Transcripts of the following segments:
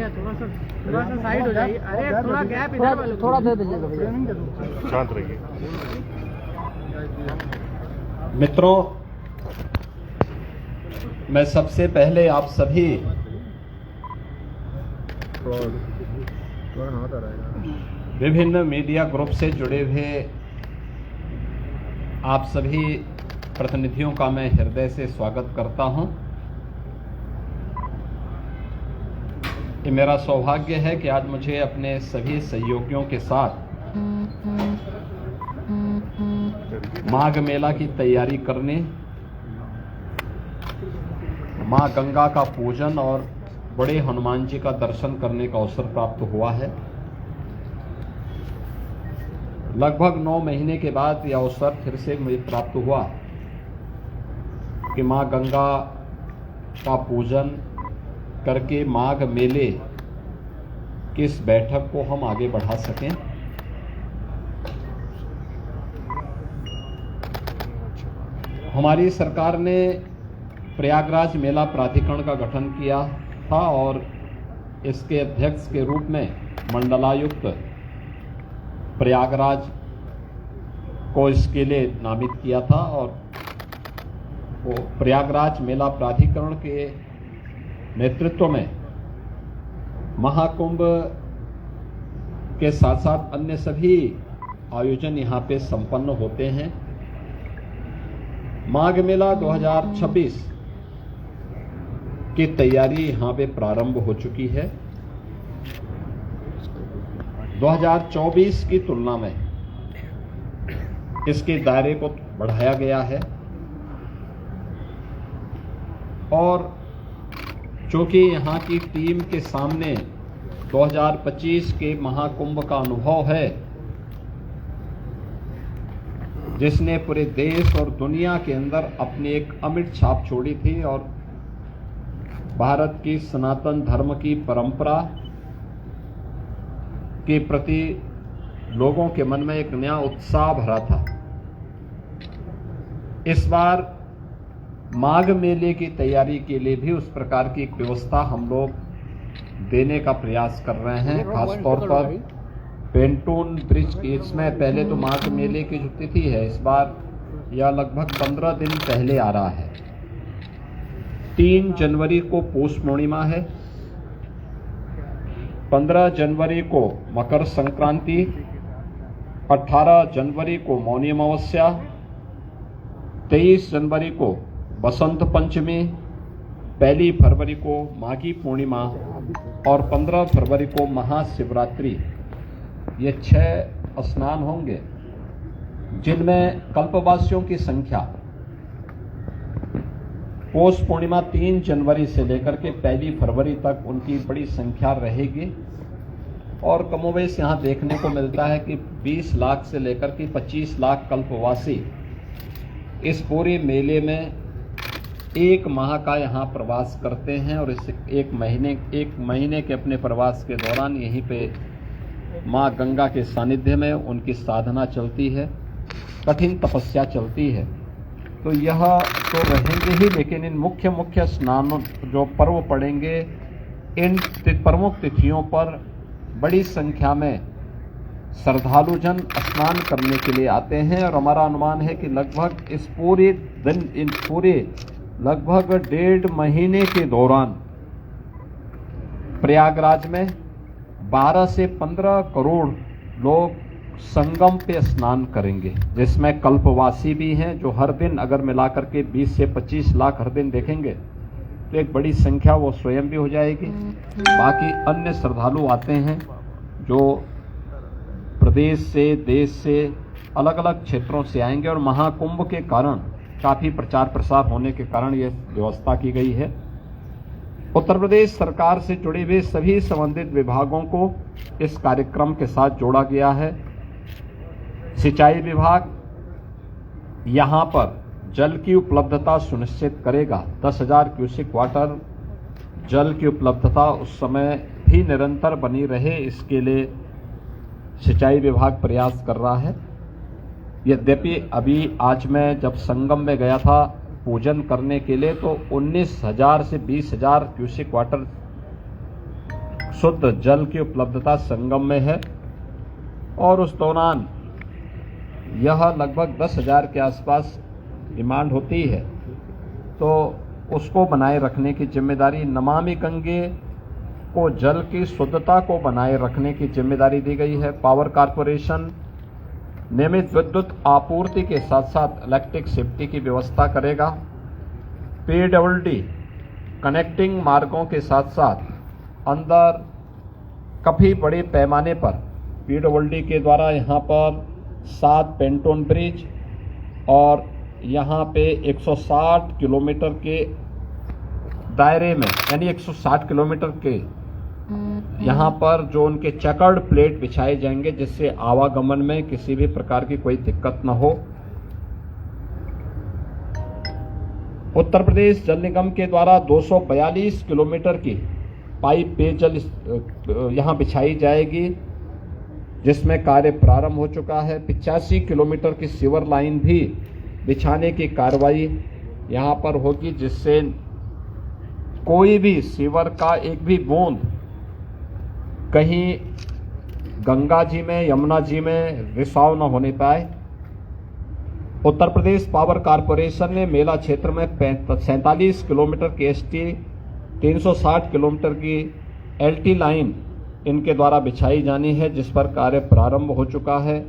भैया थोड़ा सा साइड हो जाइए। अरे थोड़ा गैप इधर थोड़ा दे दीजिएगा भैया। शांत रहिए। मित्रों, मैं सबसे पहले आप सभी विभिन्न मीडिया ग्रुप से जुड़े हुए आप सभी प्रतिनिधियों का मैं हृदय से स्वागत करता हूं। ये मेरा सौभाग्य है कि आज मुझे अपने सभी सहयोगियों के साथ माघ मेला की तैयारी करने, मां गंगा का पूजन और बड़े हनुमान जी का दर्शन करने का अवसर प्राप्त हुआ है। लगभग 9 महीने के बाद यह अवसर फिर से मुझे प्राप्त हुआ कि मां गंगा का पूजन करके माघ मेले की इस बैठक को हम आगे बढ़ा सकें। हमारी सरकार ने प्रयागराज मेला प्राधिकरण का गठन किया था और इसके अध्यक्ष के रूप में मंडलायुक्त प्रयागराज को इसके लिए नामित किया था और वो प्रयागराज मेला प्राधिकरण के नेतृत्व में महाकुंभ के साथ साथ अन्य सभी आयोजन यहाँ पे संपन्न होते हैं। माघ मेला 2026 की तैयारी यहाँ पे प्रारंभ हो चुकी है। 2024 की तुलना में इसके दायरे को बढ़ाया गया है और चूंकि यहाँ की टीम के सामने 2025 के महाकुंभ का अनुभव है, जिसने पूरे देश और दुनिया के अंदर अपनी एक अमिट छाप छोड़ी थी और भारत की सनातन धर्म की परंपरा के प्रति लोगों के मन में एक नया उत्साह भरा था। इस बार माघ मेले की तैयारी के लिए भी उस प्रकार की एक व्यवस्था हम लोग देने का प्रयास कर रहे हैं। खासतौर पर पेंटून ब्रिज की, इसमें पहले तो माघ मेले की जो तिथि है इस बार यह लगभग 15 दिन पहले आ रहा है। 3 जनवरी को पौष पूर्णिमा है, 15 जनवरी को मकर संक्रांति, 18 जनवरी को मौनी अमावस्या, 23 जनवरी को बसंत पंचमी, 1 फरवरी को माघी पूर्णिमा और 15 फरवरी को महाशिवरात्रि। ये 6 स्नान होंगे जिनमें कल्पवासियों की संख्या पौष पूर्णिमा 3 जनवरी से लेकर के 1 फरवरी तक उनकी बड़ी संख्या रहेगी और कमोबेश यहाँ देखने को मिलता है कि 20 लाख से लेकर के 25 लाख कल्पवासी इस पूरे मेले में 1 माह का यहाँ प्रवास करते हैं और इस एक महीने के अपने प्रवास के दौरान यहीं पे माँ गंगा के सानिध्य में उनकी साधना चलती है, कठिन तपस्या चलती है। तो यह तो रहेंगे ही, लेकिन इन मुख्य स्नानों जो पर्व पड़ेंगे, इन प्रमुख तिथियों पर बड़ी संख्या में श्रद्धालुजन स्नान करने के लिए आते हैं और हमारा अनुमान है कि लगभग इस पूरे दिन, इन पूरे लगभग 1.5 महीने के दौरान प्रयागराज में 12 से 15 करोड़ लोग संगम पे स्नान करेंगे, जिसमें कल्पवासी भी हैं जो हर दिन अगर मिलाकर के 20 से 25 लाख हर दिन देखेंगे तो एक बड़ी संख्या वो स्वयं भी हो जाएगी। बाकी अन्य श्रद्धालु आते हैं जो प्रदेश से, देश से, अलग अलग क्षेत्रों से आएंगे और महाकुंभ के कारण काफ़ी प्रचार प्रसार होने के कारण ये व्यवस्था की गई है। उत्तर प्रदेश सरकार से जुड़े हुए सभी संबंधित विभागों को इस कार्यक्रम के साथ जोड़ा गया है। सिंचाई विभाग यहाँ पर जल की उपलब्धता सुनिश्चित करेगा। 10,000 क्यूसेक वाटर जल की उपलब्धता उस समय भी निरंतर बनी रहे, इसके लिए सिंचाई विभाग प्रयास कर रहा है। यद्यपि अभी आज मैं जब संगम में गया था पूजन करने के लिए तो 19,000 से 20,000 क्यूसेक वाटर शुद्ध जल की उपलब्धता संगम में है और उस दौरान यह लगभग 10,000 के आसपास डिमांड होती है, तो उसको बनाए रखने की जिम्मेदारी नमामि गंगे को जल की शुद्धता को बनाए रखने की जिम्मेदारी दी गई है। पावर कॉरपोरेशन नियमित विद्युत आपूर्ति के साथ साथ इलेक्ट्रिक सेफ्टी की व्यवस्था करेगा। PWD कनेक्टिंग मार्गों के साथ साथ अंदर काफ़ी बड़े पैमाने पर PWD के द्वारा यहाँ पर 7 पेंटोन ब्रिज और यहाँ पे 160 किलोमीटर के दायरे में, यानी 160 किलोमीटर के यहाँ पर जो उनके चेकर्ड प्लेट बिछाए जाएंगे, जिससे आवागमन में किसी भी प्रकार की कोई दिक्कत न हो। उत्तर प्रदेश जल निगम के द्वारा 242 किलोमीटर की पाइप पेयजल यहाँ बिछाई जाएगी, जिसमें कार्य प्रारंभ हो चुका है। 85 किलोमीटर की सीवर लाइन भी बिछाने की कार्रवाई यहाँ पर होगी, जिससे कोई भी सीवर का एक भी बूंद कहीं गंगा जी में, यमुना जी में रिसाव न होने पाए। उत्तर प्रदेश पावर कॉरपोरेशन ने मेला क्षेत्र में 47 किलोमीटर की ST, 360 किलोमीटर की LT लाइन इनके द्वारा बिछाई जानी है, जिस पर कार्य प्रारंभ हो चुका है।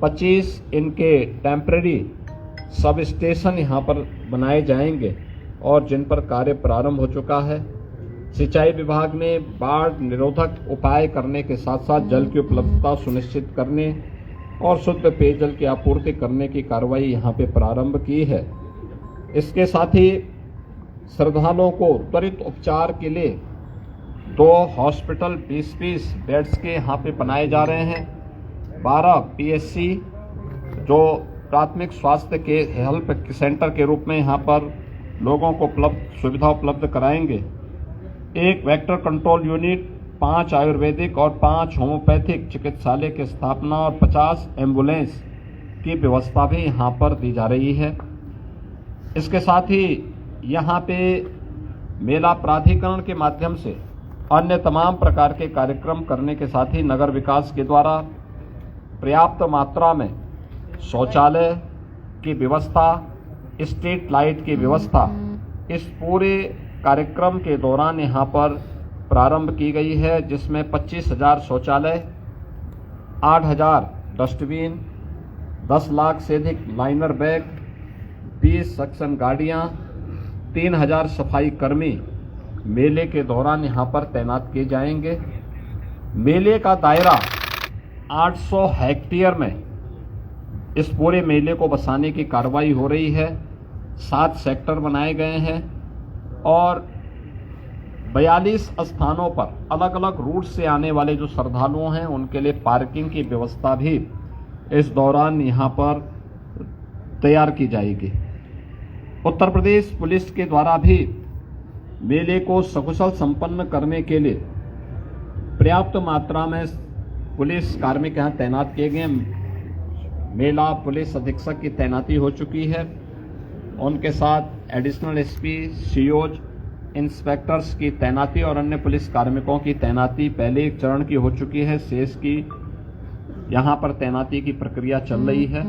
25 इनके टेम्परेरी सब स्टेशन यहाँ पर बनाए जाएंगे और जिन पर कार्य प्रारंभ हो चुका है। सिंचाई विभाग ने बाढ़ निरोधक उपाय करने के साथ साथ जल की उपलब्धता सुनिश्चित करने और शुद्ध पेयजल की आपूर्ति करने की कार्रवाई यहाँ पे प्रारंभ की है। इसके साथ ही श्रद्धालुओं को त्वरित उपचार के लिए 2 हॉस्पिटल 20-20 बेड्स के यहाँ पे बनाए जा रहे हैं। 12 PSC जो प्राथमिक स्वास्थ्य के हेल्थ सेंटर के रूप में यहाँ पर लोगों को सुविधा उपलब्ध कराएंगे। 1 वेक्टर कंट्रोल यूनिट, 5 आयुर्वेदिक और 5 होम्योपैथिक चिकित्सालय की स्थापना और 50 एम्बुलेंस की व्यवस्था भी यहाँ पर दी जा रही है। इसके साथ ही यहाँ पे मेला प्राधिकरण के माध्यम से अन्य तमाम प्रकार के कार्यक्रम करने के साथ ही नगर विकास के द्वारा पर्याप्त मात्रा में शौचालय की व्यवस्था, स्ट्रीट लाइट की व्यवस्था इस पूरे कार्यक्रम के दौरान यहाँ पर प्रारंभ की गई है, जिसमें 25,000 शौचालय, 8,000 डस्टबिन, 10 लाख से अधिक लाइनर बैग, 20 सक्शन गाड़ियाँ, 3,000 सफाई कर्मी मेले के दौरान यहाँ पर तैनात किए जाएंगे। मेले का दायरा 800 हेक्टेयर में इस पूरे मेले को बसाने की कार्रवाई हो रही है। 7 सेक्टर बनाए गए हैं और 42 स्थानों पर अलग अलग रूट से आने वाले जो श्रद्धालु हैं उनके लिए पार्किंग की व्यवस्था भी इस दौरान यहाँ पर तैयार की जाएगी। उत्तर प्रदेश पुलिस के द्वारा भी मेले को सकुशल संपन्न करने के लिए पर्याप्त मात्रा में पुलिस कार्मिक यहाँ तैनात किए गए। मेला पुलिस अधीक्षक की तैनाती हो चुकी है, उनके साथ एडिशनल SP, COs, इंस्पेक्टर्स की तैनाती और अन्य पुलिस कार्मिकों की तैनाती पहले एक चरण की हो चुकी है। शेष की यहाँ पर तैनाती की प्रक्रिया चल रही है।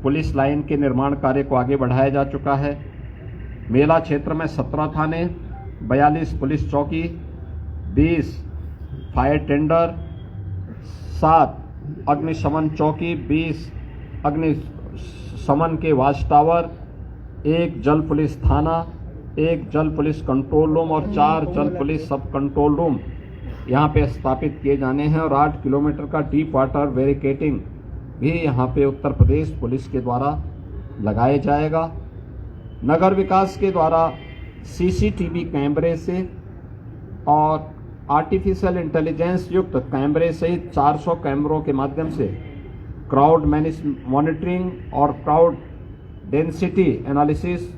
पुलिस लाइन के निर्माण कार्य को आगे बढ़ाया जा चुका है। मेला क्षेत्र में 17 थाने, 42 पुलिस चौकी, 20 फायर टेंडर, 7 अग्निशमन चौकी, 20 अग्निशमन के वाच टावर, 1 जल पुलिस थाना, 1 जल पुलिस कंट्रोल रूम और 4 जल पुलिस सब कंट्रोल रूम यहाँ पे स्थापित किए जाने हैं और 8 किलोमीटर का डीप वाटर बैरिकेडिंग भी यहाँ पे उत्तर प्रदेश पुलिस के द्वारा लगाया जाएगा। नगर विकास के द्वारा CCTV कैमरे से और आर्टिफिशियल इंटेलिजेंस युक्त कैमरे सहित 400 कैमरों के माध्यम से क्राउड मॉनिटरिंग और क्राउड डेंसिटी एनालिसिस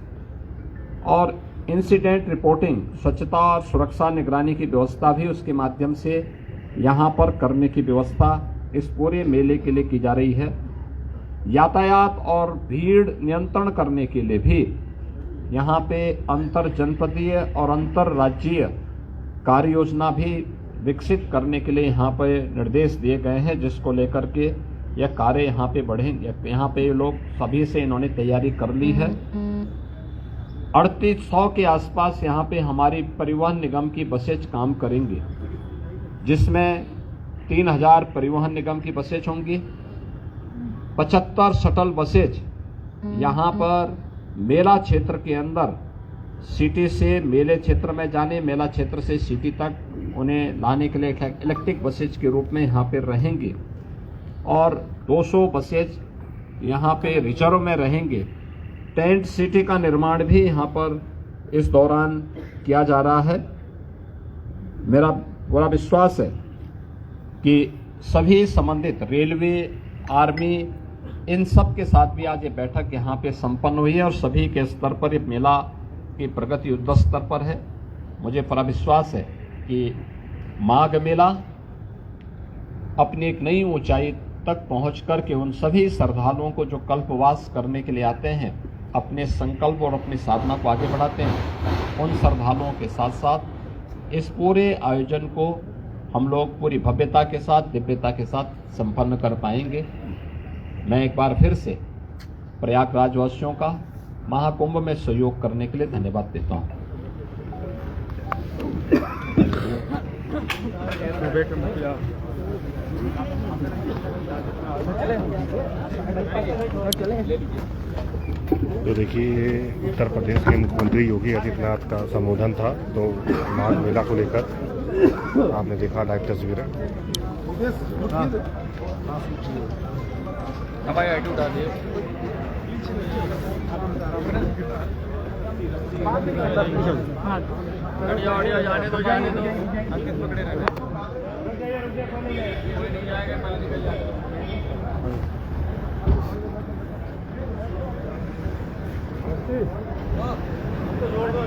और इंसिडेंट रिपोर्टिंग, स्वच्छता और सुरक्षा निगरानी की व्यवस्था भी उसके माध्यम से यहाँ पर करने की व्यवस्था इस पूरे मेले के लिए की जा रही है। यातायात और भीड़ नियंत्रण करने के लिए भी यहाँ पे अंतर जनपदीय और अंतर राज्यीय कार्य योजना भी विकसित करने के लिए यहाँ पर निर्देश दिए गए हैं, जिसको लेकर के यह कार्य यहाँ पे बढ़ेंगे। यहाँ पे लोग सभी से इन्होंने तैयारी कर ली है। 3800 के आसपास यहाँ पे हमारी परिवहन निगम की बसेज काम करेंगी, जिसमें 3000 परिवहन निगम की बसेज होंगी, 75 शटल बसेज यहाँ पर मेला क्षेत्र के अंदर सिटी से मेले क्षेत्र में जाने, मेला क्षेत्र से सिटी तक उन्हें लाने के लिए इलेक्ट्रिक बसेज के रूप में यहाँ पे रहेंगे, और 200 बसेज यहाँ पे रिजर्व में रहेंगे। टेंट सिटी का निर्माण भी यहाँ पर इस दौरान किया जा रहा है। मेरा पूरा विश्वास है कि सभी संबंधित रेलवे, आर्मी, इन सब के साथ भी आज ये बैठक यहाँ पे संपन्न हुई है और सभी के स्तर पर ये मेला की प्रगति युद्ध स्तर पर है। मुझे पूरा विश्वास है कि माघ मेला अपनी एक नई ऊंचाई तक पहुंच करके उन सभी श्रद्धालुओं को जो कल्पवास करने के लिए आते हैं, अपने संकल्प और अपनी साधना को आगे बढ़ाते हैं, उन श्रद्धालुओं के साथ साथ इस पूरे आयोजन को हम लोग पूरी भव्यता के साथ, दिव्यता के साथ संपन्न कर पाएंगे। मैं एक बार फिर से प्रयागराज वासियों का महाकुंभ में सहयोग करने के लिए धन्यवाद देता हूँ। तो देखिए, उत्तर प्रदेश के मुख्यमंत्री योगी आदित्यनाथ का संबोधन था, तो माघ मेला को लेकर आपने देखा लाइव तस्वीरें। जाने दो अंकित पकड़े रहने। कोई नहीं जाएगा, पहले निकल जाएगा। जोड़ दो